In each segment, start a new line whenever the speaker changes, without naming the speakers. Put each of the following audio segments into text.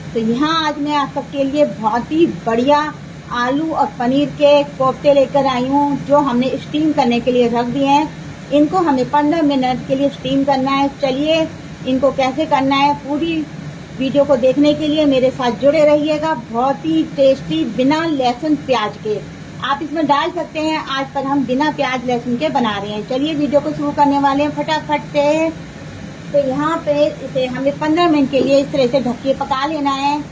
तो यहाँ आज मैं आप सबके लिए बहुत ही बढ़िया आलू और पनीर के कोफ्ते लेकर आई हूँ, जो हमने स्टीम करने के लिए रख दिए हैं। इनको हमें 15 मिनट के लिए स्टीम करना है। चलिए इनको कैसे करना है, पूरी वीडियो को देखने के लिए मेरे साथ जुड़े रहिएगा। बहुत ही टेस्टी, बिना लहसुन प्याज के आप इसमें डाल सकते हैं। आज पर हम बिना प्याज लहसुन के बना रहे हैं। चलिए वीडियो को शुरू करने वाले हैं फटाफट से। तो यहाँ पे इसे हमें 15 मिनट के लिए इस तरह से ढक के पका लेना है।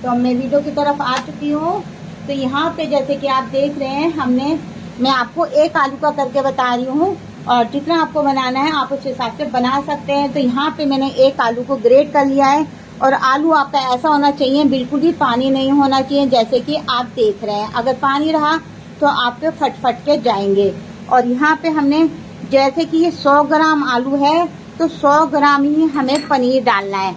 तो मैं वीडियो की तरफ आ चुकी हूँ। तो यहाँ पे जैसे कि आप देख रहे हैं, मैं आपको एक आलू का करके बता रही हूँ, और जितना आपको बनाना है आप उस हिसाब से बना सकते हैं। तो यहाँ पे मैंने एक आलू को ग्रेट कर लिया है, और आलू आपका ऐसा होना चाहिए, बिल्कुल भी पानी नहीं होना चाहिए, जैसे कि आप देख रहे हैं। अगर पानी रहा तो आपके फट के जाएंगे। और यहाँ पे हमने, जैसे कि ये 100 ग्राम आलू है, तो 100 ग्राम ही हमें पनीर डालना है,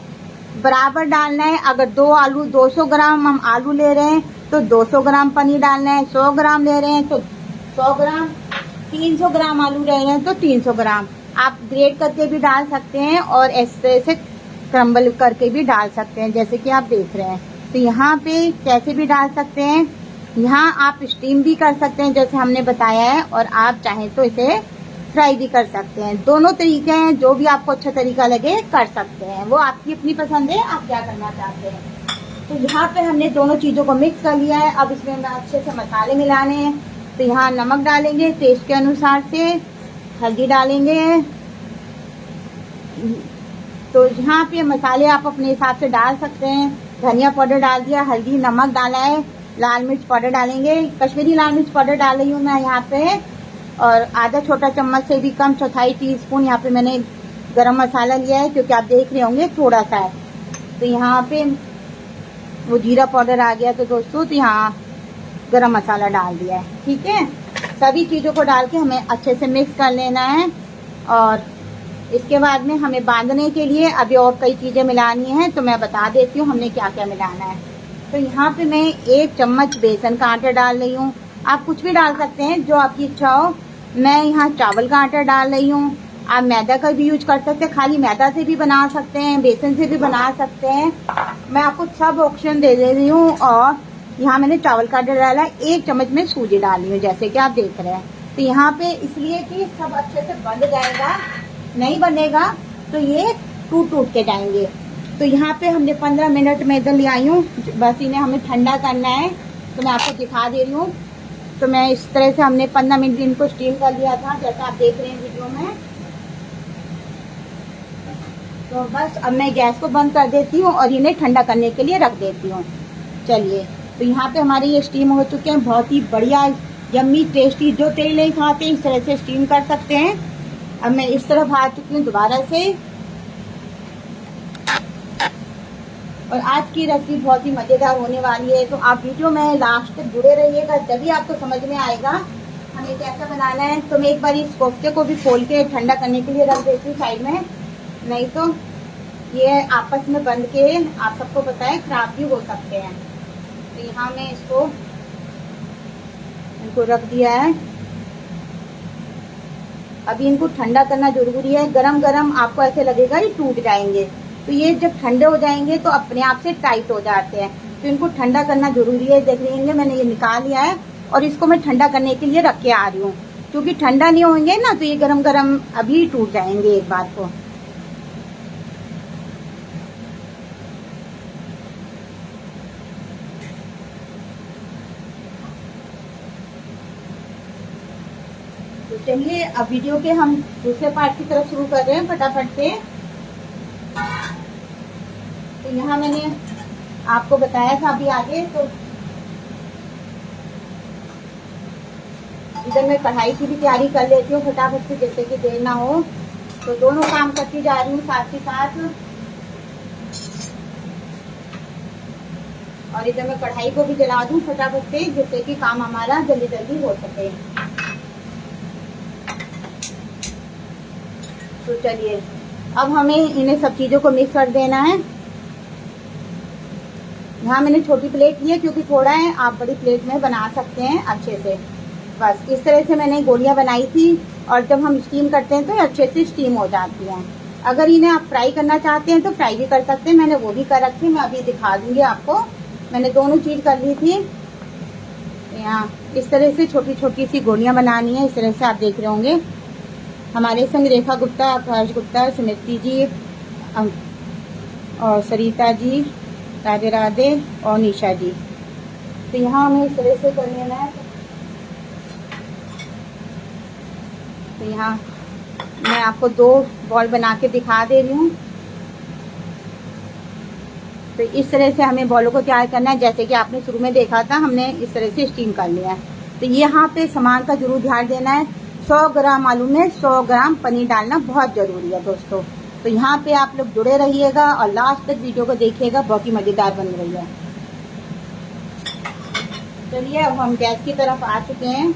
बराबर डालना है। अगर 200 ग्राम हम आलू ले रहे हैं तो 200 ग्राम पनीर डालना है। 100 ग्राम ले रहे हैं तो 100 ग्राम, 300 ग्राम आलू ले रहे हैं तो 300 ग्राम। आप ग्रेट करके भी डाल सकते हैं और ऐसे से क्रम्बल करके भी डाल सकते हैं, जैसे कि आप देख रहे हैं। तो यहाँ पे कैसे भी डाल सकते हैं। यहाँ आप स्टीम भी कर सकते हैं जैसे हमने बताया है, और आप चाहें तो इसे फ्राई भी कर सकते हैं। दोनों तरीके हैं, जो भी आपको अच्छा तरीका लगे कर सकते हैं, वो आपकी अपनी पसंद है, आप क्या करना चाहते हैं। तो यहाँ पे हमने दोनों चीज़ों को मिक्स कर लिया है। अब इसमें मैं अच्छे से मसाले मिलाने हैं। तो यहाँ नमक डालेंगे टेस्ट के अनुसार से, हल्दी डालेंगे। तो यहाँ पे मसाले आप अपने हिसाब से डाल सकते हैं। धनिया पाउडर डाल दिया, हल्दी, नमक डाला है, लाल मिर्च पाउडर डालेंगे। कश्मीरी लाल मिर्च पाउडर डाल रही हूँ मैं यहाँ पे, और आधा छोटा चम्मच से भी कम, 1/4 टीस्पून यहाँ पे मैंने गरम मसाला लिया है, क्योंकि आप देख रहे होंगे थोड़ा सा है। तो यहाँ पे वो जीरा पाउडर आ गया। तो दोस्तों, तो यहाँ गरम मसाला डाल दिया है। ठीक है, सभी चीज़ों को डाल के हमें अच्छे से मिक्स कर लेना है। और इसके बाद में हमें बांधने के लिए अभी और कई चीज़ें मिलानी हैं, तो मैं बता देती हूँ हमने क्या क्या मिलाना है। तो यहाँ पे मैं 1 चम्मच बेसन का आटा डाल रही हूँ। आप कुछ भी डाल सकते हैं जो आपकी इच्छा हो। मैं यहाँ चावल का आटा डाल रही हूँ। आप मैदा का भी यूज कर सकते हैं, खाली मैदा से भी बना सकते हैं, बेसन से भी बना सकते हैं। मैं आपको सब ऑप्शन दे रही हूँ। और यहाँ मैंने चावल का आटा डाला है। 1 चम्मच में सूजी डाली हूँ, जैसे कि आप देख रहे हैं। तो यहाँ पे इसलिए कि सब अच्छे से बंध जाएगा, नहीं बनेगा तो ये टूट के जाएंगे। तो यहाँ पे हमने 15 मिनट में इधर ले आई हूँ, बस इन्हें हमें ठंडा करना है। तो मैं आपको दिखा दे रही हूँ। तो मैं इस तरह से हमने 15 मिनट इनको स्टीम कर लिया था, जैसा आप देख रहे हैं वीडियो में। तो बस अब मैं गैस को बंद कर देती हूँ और इन्हें ठंडा करने के लिए रख देती हूँ। चलिए, तो यहाँ पे हमारे ये स्टीम हो चुके हैं। बहुत ही बढ़िया, यम्मी, टेस्टी। जो तेल नहीं खाते इस तरह से स्टीम कर सकते हैं। अब मैं इस तरफ आ चुकी हूँ दोबारा से। और आज की रेसिपी बहुत ही मज़ेदार होने वाली है, तो आप वीडियो में लास्ट तक जुड़े रहिएगा, तभी आपको समझ में आएगा हमें कैसा बनाना है। तो मैं एक बार इस कोफ्ते को भी खोल के ठंडा करने के लिए रख देती हूँ साइड में, नहीं तो ये आपस में बंध के, आप सबको पता है, खराब भी हो सकते हैं। तो यहाँ मैं इनको रख दिया है। अभी इनको ठंडा करना जरूरी है। गरम गरम आपको ऐसे लगेगा ये टूट जाएंगे, तो ये जब ठंडे हो जाएंगे तो अपने आप से टाइट हो जाते हैं। तो इनको ठंडा करना जरूरी है। देख रहे हैं मैंने ये निकाल लिया है, और इसको मैं ठंडा करने के लिए रख के आ रही हूँ, क्योंकि ठंडा नहीं होंगे ना तो ये गरम गरम अभी टूट जाएंगे एक बार को। तो चलिए अब वीडियो के हम दूसरे पार्ट की तरफ शुरू कर रहे हैं फटाफट से। तो यहाँ मैंने आपको बताया था अभी आगे। तो इधर मैं कढ़ाई की भी तैयारी कर लेती हूँ फटाफट से, जैसे कि देर ना हो। तो दोनों काम करती जा रही हूँ साथ ही साथ। और इधर मैं कढ़ाई को भी जला दूँ फटाफट से, जिससे कि काम हमारा जल्दी जल्दी हो सके। तो चलिए अब हमें इन्हें सब चीज़ों को मिक्स कर देना है। यहाँ मैंने छोटी प्लेट ली है क्योंकि थोड़ा है, आप बड़ी प्लेट में बना सकते हैं अच्छे से। बस इस तरह से मैंने गोलियां बनाई थी। और जब हम स्टीम करते हैं तो अच्छे से स्टीम हो जाती हैं। अगर इन्हें आप फ्राई करना चाहते हैं तो फ्राई भी कर सकते हैं, मैंने वो भी कर रखी, मैं अभी दिखा दूंगी आपको। मैंने दोनों चीज़ कर ली थी। यहाँ इस तरह से छोटी छोटी सी गोलियां बनानी है, इस तरह से आप देख रहे होंगे। हमारे संग रेखा गुप्ता, आकाश गुप्ता, स्मृति जी और सरिता जी, राधे राधे और निशा जी। तो यहाँ हमें इस तरह से कर लेना है। तो यहाँ मैं आपको 2 बॉल बना के दिखा दे रही हूँ। तो इस तरह से हमें बॉलों को तैयार करना है, जैसे कि आपने शुरू में देखा था, हमने इस तरह से स्टीम कर लिया है। तो यहाँ पे सामान का जरूर ध्यान देना है। 100 ग्राम आलू में 100 ग्राम पनीर डालना बहुत ज़रूरी है दोस्तों। तो यहाँ पे आप लोग जुड़े रहिएगा और लास्ट तक वीडियो को देखिएगा, बहुत ही मज़ेदार बन रही है। चलिए अब हम गैस की तरफ आ चुके हैं।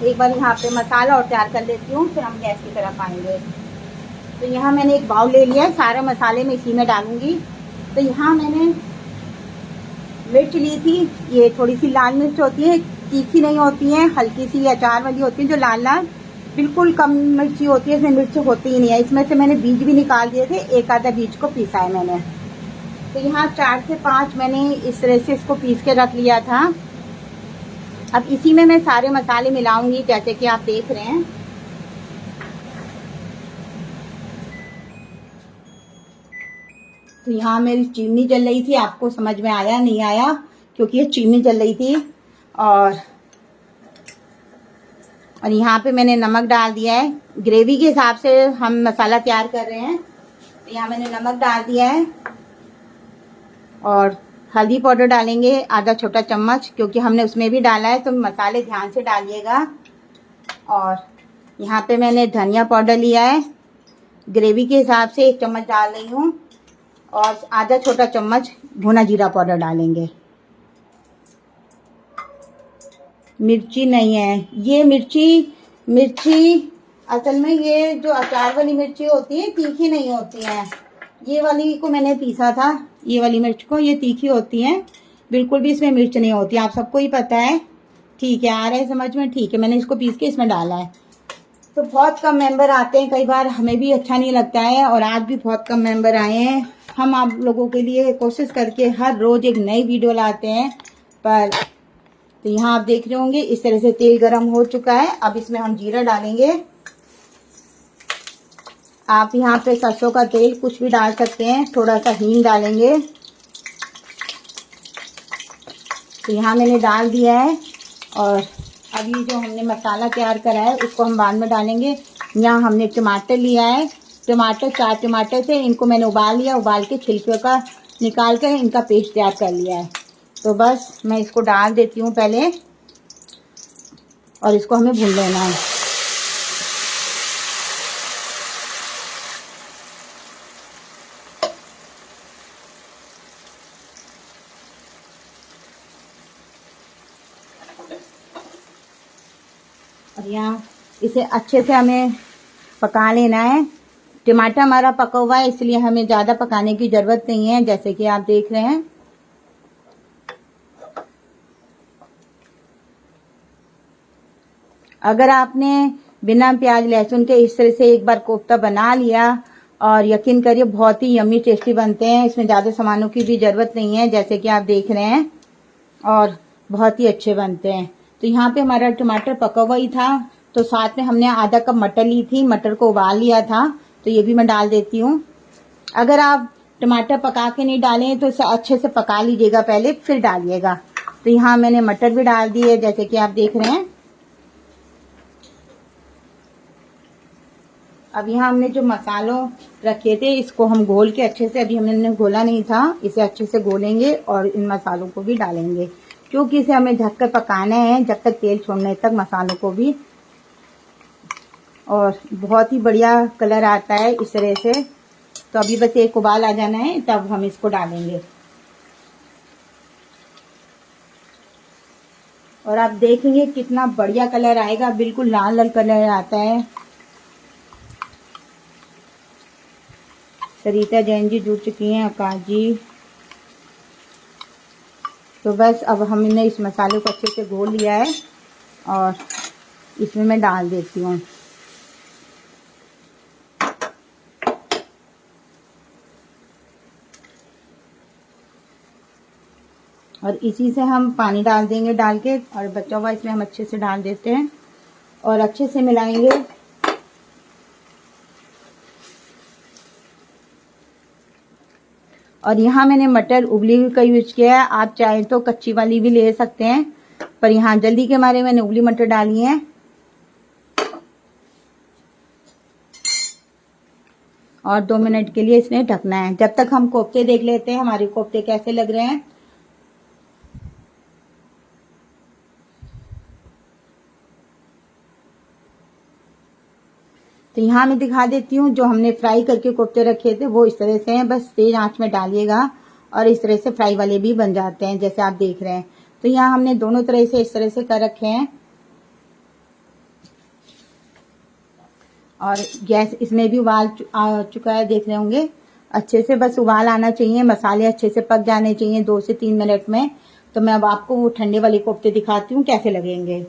एक बार यहाँ पे मसाला और तैयार कर लेती हूँ, फिर हम गैस की तरफ आएंगे। तो यहाँ मैंने एक बाउल ले लिया है, सारे मसाले मैं इसी में डालूंगी। तो यहाँ मैंने मिर्च ली थी, ये थोड़ी सी लाल मिर्च होती है, तीखी नहीं होती है, हल्की सी अचार वाली होती है जो लाल लाल, बिल्कुल कम मिर्ची होती है, इसमें मिर्च होती ही नहीं है। इसमें से मैंने बीज भी निकाल दिए थे, एक आधा बीज को पीसा है मैंने। तो यहाँ 4 से 5 मैंने इस तरह से इसको पीस के रख लिया था। अब इसी में मैं सारे मसाले मिलाऊंगी, जैसे कि आप देख रहे हैं। तो यहाँ मेरी चीनी जल रही थी, आपको समझ में आया नहीं आया, क्योंकि ये चीनी जल रही थी। और यहाँ पे मैंने नमक डाल दिया है, ग्रेवी के हिसाब से हम मसाला तैयार कर रहे हैं। तो यहाँ मैंने नमक डाल दिया है और हल्दी पाउडर डालेंगे आधा छोटा चम्मच, क्योंकि हमने उसमें भी डाला है, तो मसाले ध्यान से डालिएगा। और यहाँ पे मैंने धनिया पाउडर लिया है, ग्रेवी के हिसाब से 1 चम्मच डाल रही हूँ, और आधा छोटा चम्मच भुना जीरा पाउडर डालेंगे। मिर्ची नहीं है, ये मिर्ची असल में ये जो अचार वाली मिर्ची होती है तीखी नहीं होती है। ये वाली को मैंने पीसा था, ये वाली मिर्च को, ये तीखी होती है, बिल्कुल भी इसमें मिर्च नहीं होती, आप सबको ही पता है। ठीक है, आ रहा है समझ में? ठीक है, मैंने इसको पीस के इसमें डाला है। तो बहुत कम मेंबर आते हैं, कई बार हमें भी अच्छा नहीं लगता है, और आज भी बहुत कम मेंबर आए हैं। हम आप लोगों के लिए कोशिश करके हर रोज़ एक नई वीडियो लाते हैं, पर तो यहाँ आप देख रहे होंगे इस तरह से तेल गरम हो चुका है। अब इसमें हम जीरा डालेंगे। आप यहाँ पे सरसों का तेल कुछ भी डाल सकते हैं, थोड़ा सा हींग डालेंगे। तो यहाँ मैंने डाल दिया है, और अभी जो हमने मसाला तैयार करा है उसको हम बाद में डालेंगे। यहाँ हमने टमाटर लिया है, टमाटर 4 टमाटर थे, इनको मैंने उबाल लिया, उबाल के छिलके का निकाल कर इनका पेस्ट तैयार कर लिया है। तो बस मैं इसको डाल देती हूँ पहले, और इसको हमें भून लेना है। और यहाँ इसे अच्छे से हमें पका लेना है। टमाटर हमारा पका हुआ है, इसलिए हमें ज़्यादा पकाने की ज़रूरत नहीं है, जैसे कि आप देख रहे हैं। अगर आपने बिना प्याज लहसुन के इस तरह से एक बार कोफ्ता बना लिया, और यकीन करिए बहुत ही यम्मी टेस्टी बनते हैं, इसमें ज़्यादा सामानों की भी ज़रूरत नहीं है, जैसे कि आप देख रहे हैं, और बहुत ही अच्छे बनते हैं। तो यहाँ पे हमारा टमाटर पका हुआ ही था, तो साथ में हमने आधा कप मटर ली थी, मटर को उबाल लिया था, तो ये भी मैं डाल देती हूँ। अगर आप टमाटर पका के नहीं डालें तो इसे अच्छे से पका लीजिएगा पहले, फिर डालिएगा। तो यहाँ मैंने मटर भी डाल दी है, जैसे कि आप देख रहे हैं। अब यहाँ हमने जो मसालों रखे थे इसको हम घोल के अच्छे से, अभी हमने घोला नहीं था, इसे अच्छे से घोलेंगे और इन मसालों को भी डालेंगे, क्योंकि इसे हमें ढककर पकाना है जब तक तेल छोड़ने तक मसालों को भी। और बहुत ही बढ़िया कलर आता है इस तरह से। तो अभी बस एक उबाल आ जाना है, तब हम इसको डालेंगे। और आप देखेंगे कितना बढ़िया कलर आएगा, बिल्कुल लाल लाल कलर आता है। सरिता जैन जी जुड़ चुकी हैं, आकाश जी। तो बस अब हमने इस मसाले को अच्छे से घोल लिया है, और इसमें मैं डाल देती हूँ। और इसी से हम पानी डाल देंगे डाल के, और बचा हुआ इसमें हम अच्छे से डाल देते हैं और अच्छे से मिलाएंगे। और यहाँ मैंने मटर उबली हुई का यूज किया है, आप चाहे तो कच्ची वाली भी ले सकते हैं, पर यहाँ जल्दी के मारे मैंने उबली मटर डाली है। और 2 मिनट के लिए इसमें ढकना है। जब तक हम कोफ्ते देख लेते हैं हमारे कोफ्ते कैसे लग रहे हैं। तो यहाँ मैं दिखा देती हूँ, जो हमने फ्राई करके कोफ्ते रखे थे वो इस तरह से हैं। बस तेज आंच में डालिएगा और इस तरह से फ्राई वाले भी बन जाते हैं जैसे आप देख रहे हैं। तो यहाँ हमने दोनों तरह से इस तरह से कर रखे हैं। और गैस इसमें भी उबाल आ चुका है, देख रहे होंगे अच्छे से। बस उबाल आना चाहिए, मसाले अच्छे से पक जाने चाहिए 2 से 3 मिनट में। तो मैं अब आपको वो ठंडे वाले कोफ्ते दिखाती हूँ कैसे लगेंगे।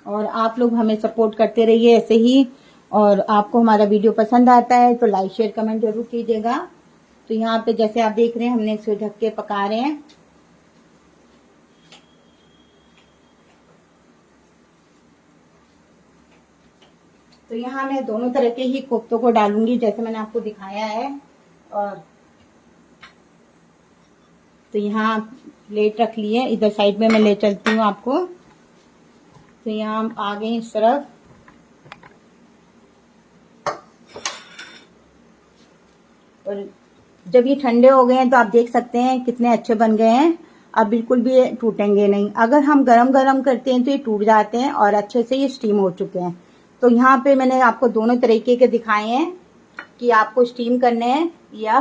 और आप लोग हमें सपोर्ट करते रहिए ऐसे ही। और आपको हमारा वीडियो पसंद आता है तो लाइक शेयर कमेंट जरूर कीजिएगा। तो यहाँ पे जैसे आप देख रहे हैं हमने इसे ढक के पका रहे हैं। तो यहाँ मैं दोनों तरह के ही कोफ्तों को डालूंगी जैसे मैंने आपको दिखाया है। और तो यहाँ प्लेट रख ली है, इधर साइड में मैं ले चलती हूँ आपको। तो यहाँ हम आ गए इस तरफ। और जब ये ठंडे हो गए हैं तो आप देख सकते हैं कितने अच्छे बन गए हैं। अब बिल्कुल भी टूटेंगे नहीं। अगर हम गरम गरम करते हैं तो ये टूट जाते हैं, और अच्छे से ये स्टीम हो चुके हैं। तो यहाँ पे मैंने आपको दोनों तरीके के दिखाए हैं कि आपको स्टीम करने हैं या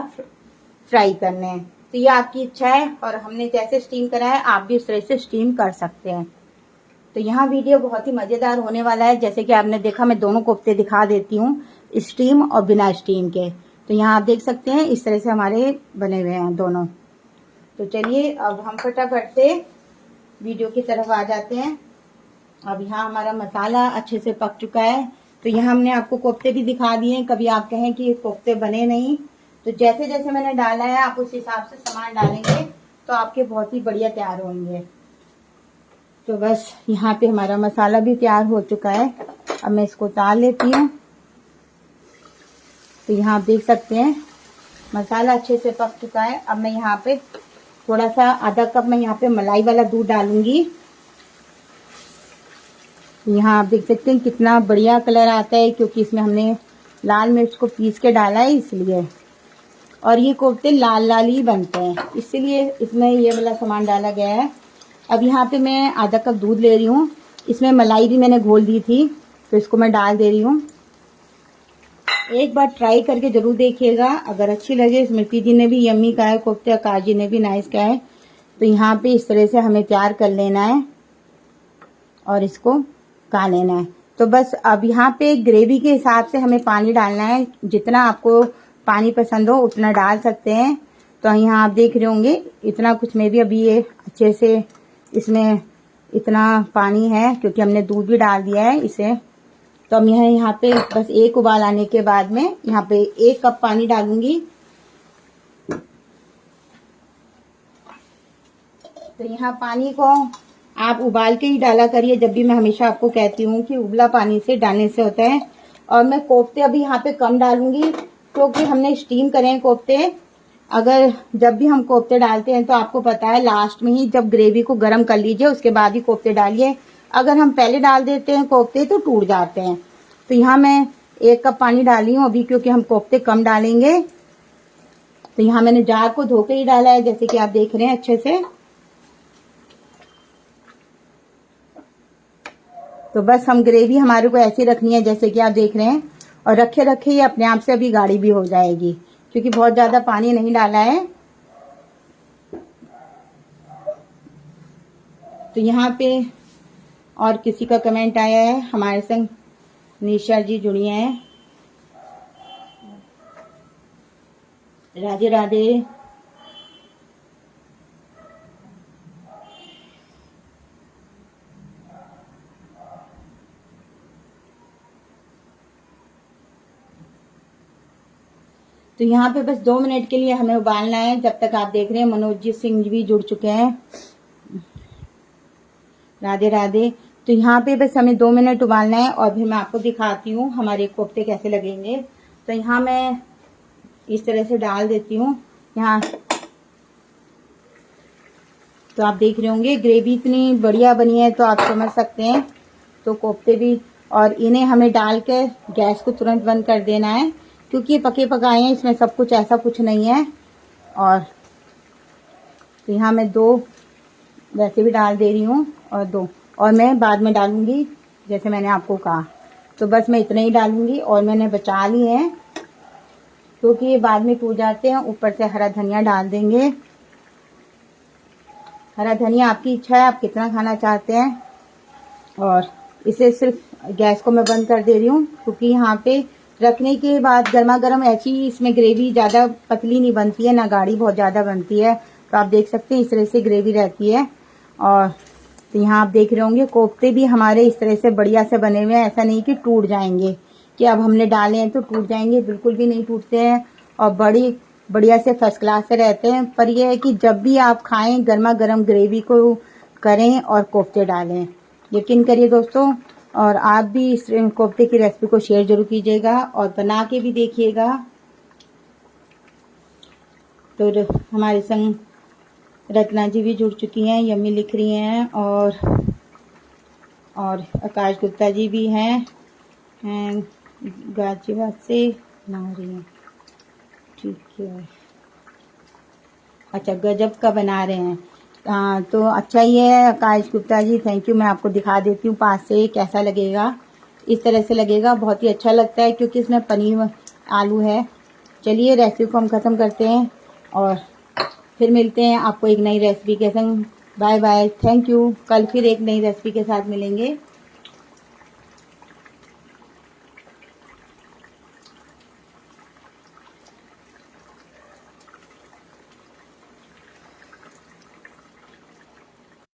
फ्राई करने हैं। तो ये आपकी इच्छा है, और हमने जैसे स्टीम करा है आप भी उस तरह से स्टीम कर सकते हैं। तो यहाँ वीडियो बहुत ही मजेदार होने वाला है। जैसे कि आपने देखा मैं दोनों कोफ्ते दिखा देती हूँ, स्टीम और बिना स्टीम के। तो यहाँ आप देख सकते हैं इस तरह से हमारे बने हुए हैं दोनों। तो चलिए अब हम फटाफट से वीडियो की तरफ आ जाते हैं। अब यहाँ हमारा मसाला अच्छे से पक चुका है। तो यहाँ हमने आपको कोफ्ते भी दिखा दिए। कभी आप कहें कि कोफ्ते बने नहीं, तो जैसे जैसे मैंने डाला है आप उस हिसाब से सामान डालेंगे तो आपके बहुत ही बढ़िया तैयार होंगे। तो बस यहाँ पे हमारा मसाला भी तैयार हो चुका है। अब मैं इसको उतार लेती हूँ। तो यहाँ आप देख सकते हैं मसाला अच्छे से पक चुका है। अब मैं यहाँ पे थोड़ा सा आधा कप मैं यहाँ पे मलाई वाला दूध डालूंगी। यहाँ आप देख सकते हैं कितना बढ़िया कलर आता है, क्योंकि इसमें हमने लाल मिर्च को पीस के डाला है इसलिए। और ये कोफ्ते लाल लाल ही बनते हैं, इसलिए इसमें ये वाला सामान डाला गया है। अब यहाँ पे मैं आधा कप दूध ले रही हूँ। इसमें मलाई भी मैंने घोल दी थी, तो इसको मैं डाल दे रही हूँ। एक बार ट्राई करके जरूर देखिएगा। अगर अच्छी लगे, स्मृति जी ने भी यम्मी कहा है कोफ्ते, आकाश जी ने भी नाइस कहा है। तो यहाँ पे इस तरह से हमें तैयार कर लेना है और इसको पका लेना है। तो बस अब यहाँ पे ग्रेवी के हिसाब से हमें पानी डालना है। जितना आपको पानी पसंद हो उतना डाल सकते हैं। तो यहाँ आप देख रहे होंगे इतना कुछ में भी अभी ये अच्छे से इसमें इतना पानी है, क्योंकि हमने दूध भी डाल दिया है इसे। तो अब यहाँ पे बस एक उबाल आने के बाद में यहाँ पे 1 कप पानी डालूंगी। तो यहाँ पानी को आप उबाल के ही डाला करिए। जब भी मैं हमेशा आपको कहती हूँ कि उबला पानी से डालने से होता है। और मैं कोफ्ते अभी यहाँ पे कम डालूंगी, क्योंकि हमने स्टीम करे हैं कोफ्ते। अगर जब भी हम कोफ्ते डालते हैं तो आपको पता है लास्ट में ही जब ग्रेवी को गर्म कर लीजिए उसके बाद ही कोफ्ते डालिए। अगर हम पहले डाल देते हैं कोफ्ते तो टूट जाते हैं। तो यहाँ मैं 1 कप पानी डाली हूँ अभी, क्योंकि हम कोफ्ते कम डालेंगे। तो यहाँ मैंने जार को धो के ही डाला है, जैसे कि आप देख रहे हैं अच्छे से। तो बस हम ग्रेवी हमारे को ऐसी रखनी है जैसे कि आप देख रहे हैं, और रखे रखे ही अपने आप से अभी गाढ़ी भी हो जाएगी, क्योंकि बहुत ज्यादा पानी नहीं डाला है। तो यहाँ पे और किसी का कमेंट आया है, हमारे संग निशा जी जुड़ी हैं। राधे राधे। तो यहाँ पे बस 2 मिनट के लिए हमें उबालना है। जब तक आप देख रहे हैं मनोज सिंह भी जुड़ चुके हैं। राधे राधे। तो यहाँ पे बस हमें 2 मिनट उबालना है और फिर मैं आपको दिखाती हूँ हमारे कोफ्ते कैसे लगेंगे। तो यहाँ मैं इस तरह से डाल देती हूँ यहाँ। तो आप देख रहे होंगे ग्रेवी इतनी बढ़िया बनी है, तो आप समझ सकते हैं। तो कोफ्ते भी, और इन्हें हमें डाल के गैस को तुरंत बंद कर देना है, क्योंकि ये पके पकाए हैं, इसमें सब कुछ ऐसा कुछ नहीं है। और तो यहाँ मैं 2 वैसे भी डाल दे रही हूँ और 2 और मैं बाद में डालूंगी जैसे मैंने आपको कहा। तो बस मैं इतना ही डालूंगी और मैंने बचा लिए हैं क्योंकि ये बाद में टूट जाते हैं। ऊपर से हरा धनिया डाल देंगे। हरा धनिया आपकी इच्छा है, आप कितना खाना चाहते हैं। और इसे सिर्फ गैस को मैं बंद कर दे रही हूँ, क्योंकि यहाँ पे रखने के बाद गर्मा गर्म ऐसी इसमें ग्रेवी ज़्यादा पतली नहीं बनती है, ना गाढ़ी बहुत ज़्यादा बनती है। तो आप देख सकते हैं इस तरह से ग्रेवी रहती है। और तो यहाँ आप देख रहे होंगे कोफ्ते भी हमारे इस तरह से बढ़िया से बने हुए हैं। ऐसा नहीं कि टूट जाएंगे, कि अब हमने डाले हैं तो टूट जाएंगे, बिल्कुल भी नहीं टूटते हैं और बड़ी बढ़िया से फर्स्ट क्लास से रहते हैं। पर यह है कि जब भी आप खाएं गर्मा गर्म ग्रेवी को करें और कोफ्ते डालें। यकीन करिए दोस्तों, और आप भी इस कोफ्ते की रेसिपी को शेयर जरूर कीजिएगा और बना के भी देखिएगा। तो हमारे संग रत्ना जी भी जुड़ चुकी हैं, यम्मी लिख रही हैं, और आकाश गुप्ता जी भी हैं गाजियाबाद से बना रही हैं। ठीक है, अच्छा गजब का बना रहे हैं। तो अच्छा ही है आकाश गुप्ता जी, थैंक यू। मैं आपको दिखा देती हूँ पास से कैसा लगेगा। इस तरह से लगेगा, बहुत ही अच्छा लगता है क्योंकि इसमें पनीर आलू है। चलिए रेसिपी को हम ख़त्म करते हैं और फिर मिलते हैं आपको एक नई रेसिपी के संग। Bye bye, thank you. कल फिर एक नई रेसिपी के साथ मिलेंगे।